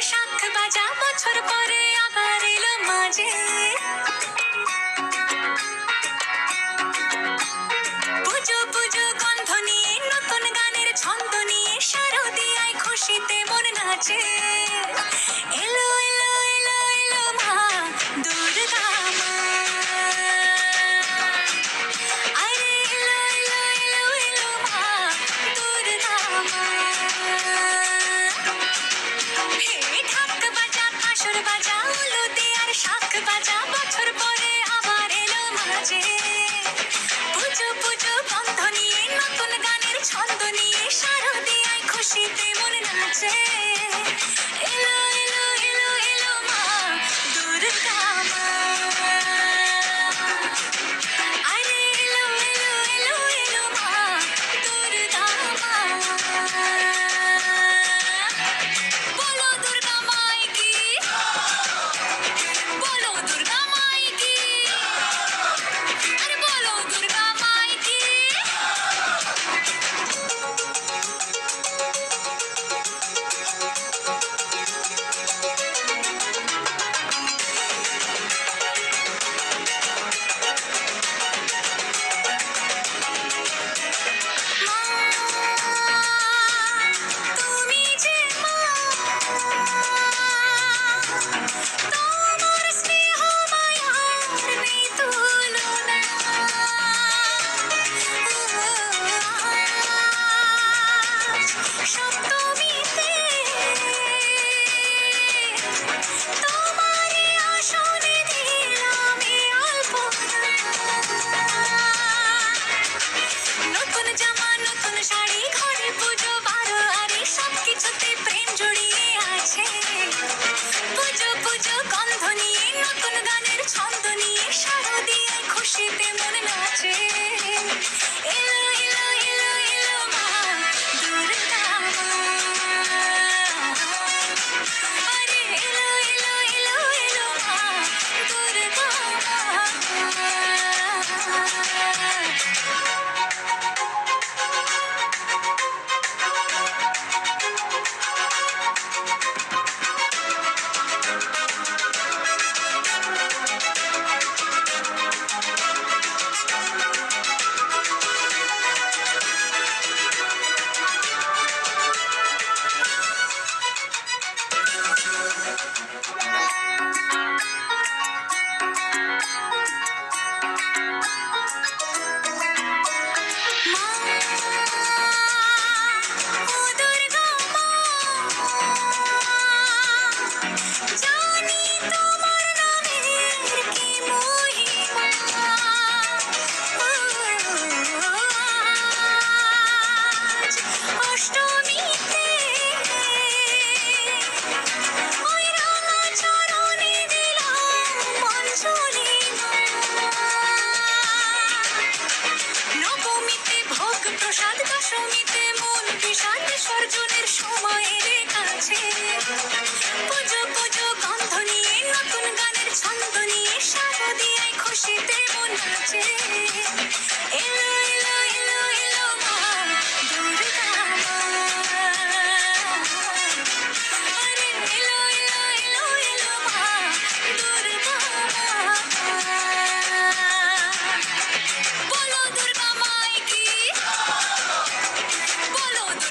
শাখ বাজা বছর পরে আবার এলো মাঝে। পুজো পুজো গন্ধ নিয়ে নতুন গানের ছন্দ নিয়ে শারদিয়ায় খুশিতে মন নাচে। এলো এলো এলো এলো মা দুর্গা মা, আরে এলো এলো এলো এলো মা দুর্গা মা। হে ঢাক বাজা কাসর বাজা উলুতে আর শাখ বাজা বছর পরে আবার এলো মাঝে। পুজো পুজো গন্ধ নিয়ে নতুন গানের ছন্দ নিয়ে শারদিয়ায় খুশিতে মন নাচে। এলো এলো এলো এলো মা দুর্গা মা, আরে এলো এলো এলো এলো মা দুর্গা মা। বলো দুর্গা মাই কি, বলো দুর্গা মাই কি, আরে বলো দুর্গা মাই কি। তুমি যে মা, তোমার স্নেহ মায়ার নেই তুলনা। সপ্তমীতে তোমারই আসনে দিলাম এই আলপনা। নতুন জামা নতুন শাড়ি ঘরে পুজো বারো আরে সবকিছুতে প্রেম জড়িয়ে আছে। পুজো পুজো গন্ধ নিয়ে নতুন গানের ছন্দ নিয়ে শারদিয়ায় খুশিতে মন নাচে। এলো এলো এলো এলো মা দুর্গা মা, আরে এলো এলো এলো এলো মা দুর্গা মা, ও দুর্গা মা, জানি তোমার নামের কি মহিমা। আজ অষ্টমীতে ওই রাঙা চরণে দিলাম অঞ্জলি মা। নবমীতে ভোগ প্রসাদ দশমীতে মন বিষাদ বিসর্জনের সময়ের কাছে। পুজো পুজো গন্ধ নিয়ে নতুন গানের ছন্দ নিয়ে শারদিয়ায় খুশিতে মন নাচে।